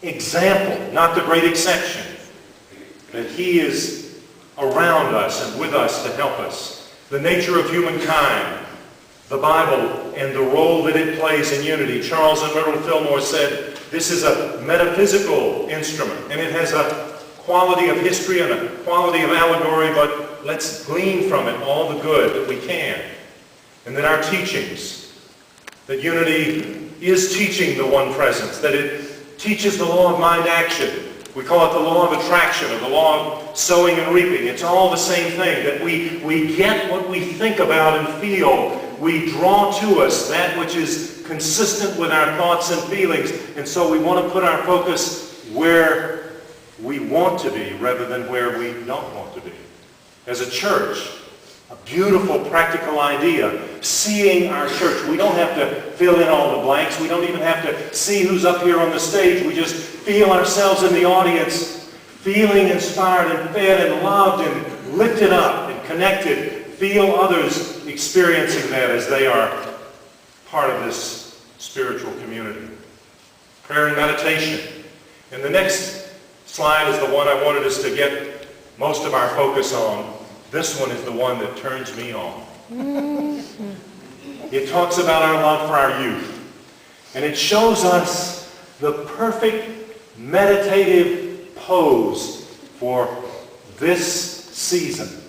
example, not the great exception, that he is around us and with us to help us. The nature of humankind, the Bible, and the role that it plays in unity. Charles and Myrtle Fillmore said, this is a metaphysical instrument, and it has a quality of history and a quality of allegory, but let's glean from it all the good that we can. And then our teachings, that unity is teaching the one presence, that it teaches the law of mind action. We call it the law of attraction, or the law of sowing and reaping. It's all the same thing, that we get what we think about and feel. We draw to us that which is consistent with our thoughts and feelings. And so we want to put our focus where we want to be rather than where we don't want to be. As a church, a beautiful practical idea, seeing our church. We don't have to fill in all the blanks. We don't even have to see who's up here on the stage. We just feel ourselves in the audience, feeling inspired and fed and loved and lifted up and connected. Feel others experiencing that as they are part of this spiritual community. Prayer and meditation. And the next slide is the one I wanted us to get most of our focus on. This one is the one that turns me on. It talks about our love for our youth. And it shows us the perfect meditative pose for this season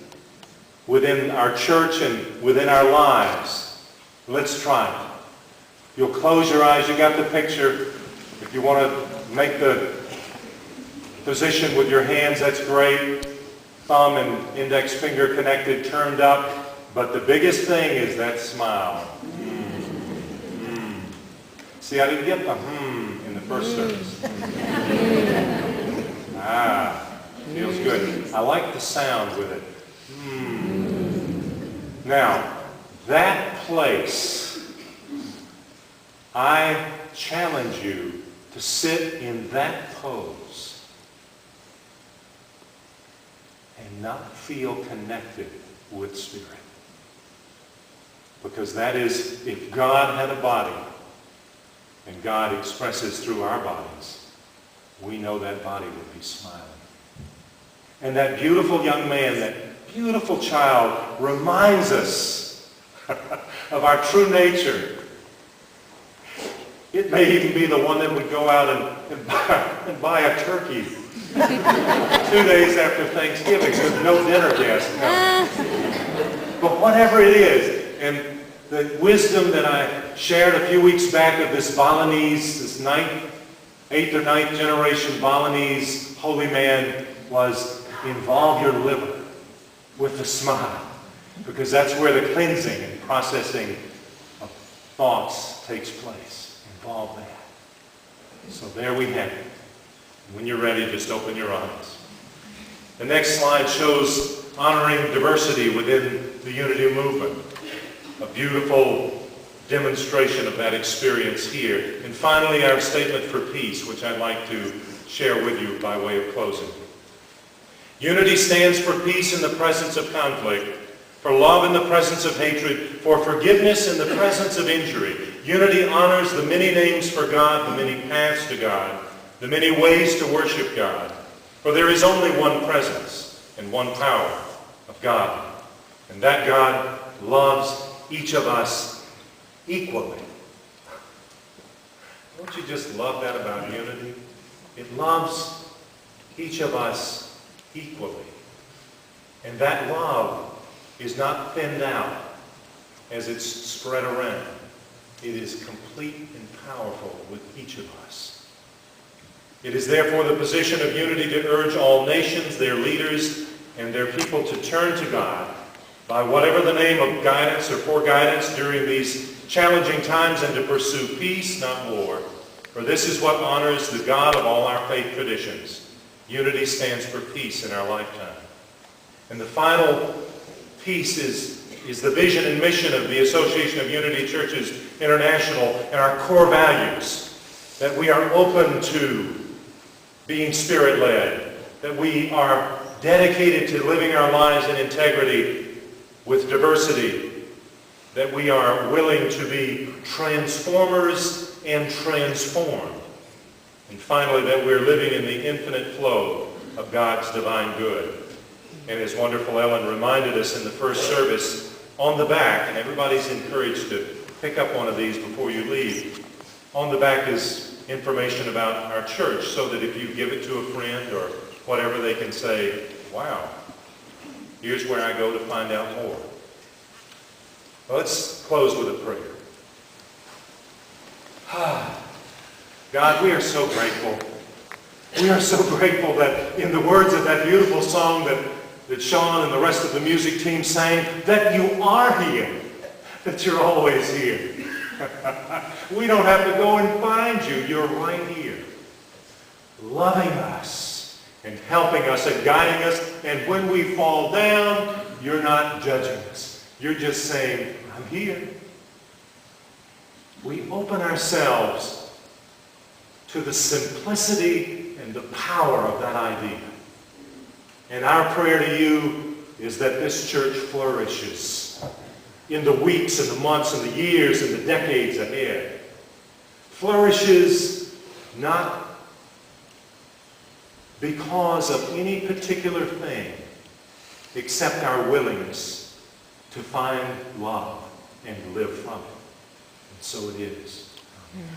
within our church and within our lives. Let's try it. You'll close your eyes. You got the picture. If you want to make the position with your hands, that's great. Thumb and index finger connected, turned up. But the biggest thing is that smile. See, I didn't get the in the first service. Feels good. I like the sound with it. Now, that place, I challenge you to sit in that pose and not feel connected with Spirit. Because that is, if God had a body, and God expresses through our bodies, we know that body would be smiling. And that beautiful young man, that beautiful child reminds us of our true nature. It may even be the one that would go out and buy a turkey 2 days after Thanksgiving with no dinner guest. No. But whatever it is, and the wisdom that I shared a few weeks back of this Balinese, this 8th or 9th generation Balinese holy man was involve your liver with a smile, because that's where the cleansing and processing of thoughts takes place. Involve that. So there we have it. When you're ready, just open your eyes. The next slide shows honoring diversity within the unity movement. A beautiful demonstration of that experience here. And finally, our statement for peace, which I'd like to share with you by way of closing. Unity stands for peace in the presence of conflict, for love in the presence of hatred, for forgiveness in the presence of injury. Unity honors the many names for God, the many paths to God, the many ways to worship God. For there is only one presence and one power of God. And that God loves each of us equally. Don't you just love that about unity? It loves each of us equally. And that love is not thinned out as it's spread around. It is complete and powerful with each of us. It is therefore the position of unity to urge all nations, their leaders, and their people to turn to God by whatever the name of guidance or for guidance during these challenging times, and to pursue peace, not war. For this is what honors the God of all our faith traditions. Unity stands for peace in our lifetime. And the final piece is the vision and mission of the Association of Unity Churches International and our core values. That we are open to being Spirit-led. That we are dedicated to living our lives in integrity with diversity. That we are willing to be transformers and transformed. And finally, that we're living in the infinite flow of God's divine good. And as wonderful Ellen reminded us in the first service, on the back, and everybody's encouraged to pick up one of these before you leave, on the back is information about our church, so that if you give it to a friend or whatever, they can say, wow, here's where I go to find out more. Well, let's close with a prayer. God, we are so grateful. We are so grateful that in the words of that beautiful song that Sean and the rest of the music team sang, that you are here, that you're always here. We don't have to go and find you. You're right here, loving us and helping us and guiding us. And when we fall down, you're not judging us. You're just saying, I'm here. We open ourselves to the simplicity and the power of that idea. And our prayer to you is that this church flourishes in the weeks and the months and the years and the decades ahead. Flourishes not because of any particular thing except our willingness to find love and live from it. And so it is.